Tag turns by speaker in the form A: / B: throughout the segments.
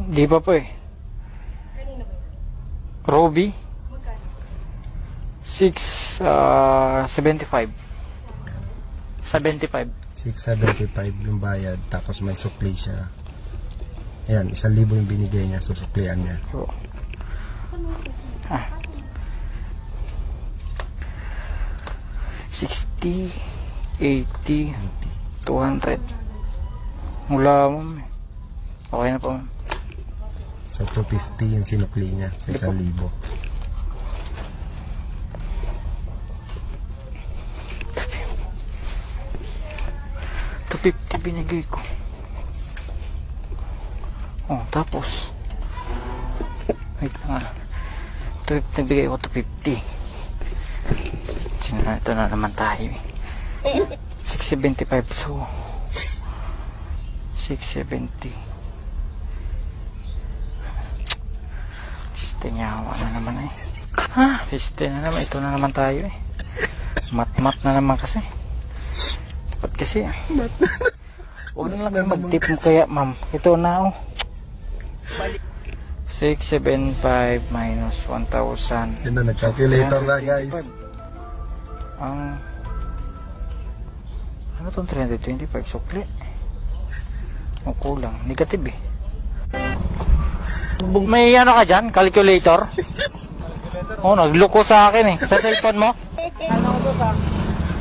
A: Di pa po eh.
B: Kanina ba?
A: Roby,
B: Magkano?
A: 675. 75.
C: 675 yung bayad, tapos may supply siya. Ayan, 1,000 yung binigay niya, susuklian niya.
A: So, ah. 60, 80, 200. Mula ma'am. Okay na po ma'am.
C: So 250 yung sinukli niya sa 1,000.
A: 250 binigay ko. Oh, tapos wait nga. 250 bigay ko 250. Ito na naman tayo eh. 675 so 670. Piste niya na naman eh. Ha? Piste na naman. Ito na naman tayo eh. Mat-mat na naman kasi. Dapat kasi huwag na lang mag-tip mo kaya ma'am. Ito na oh. 675 minus 1,000.
C: Yun na, nag-calculator na guys.
A: Ang ano itong 325 sukli? O kulang. Negative eh. May ano ka dyan? Calculator? Oh, nagloko sa akin eh. Sa cellphone mo?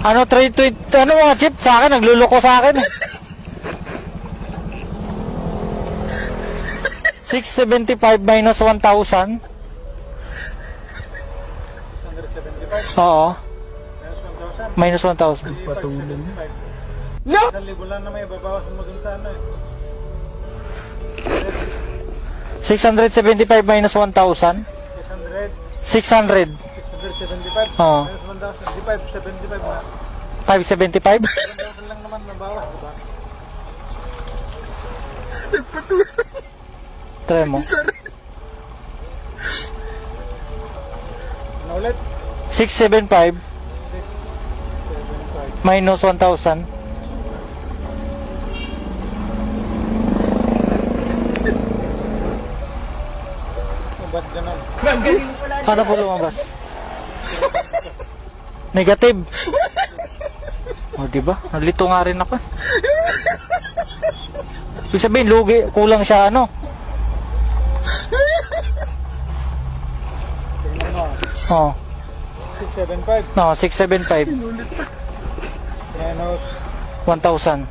A: Ano 320? Ano mga chip sa akin? Nagluloko sa akin eh. 675 minus 1,000. Oo. Minus 1,000.
C: Patulong.
A: No!
D: 1,000 lang na may babawas mo dun sa ano eh.
A: 675 minus 1,000. 600.
D: 600, 675,
A: Oo.
D: minus 1,000, di 575 na.
A: 575?
D: 1,000 lang naman nabawas, diba?
A: Try mo.
D: Ano ulit?
A: 675
D: 675.
A: minus 1,000.
D: Ba't ganun?
A: Paano po lumabas? Negative. O, diba? Nalito nga rin ako. Ibig sabihin, lugi. Kulang siya, ano?
D: Tingnan mo.
A: Oh.
D: 675
A: No, 675
D: minus
A: 1,000.
D: 1,000.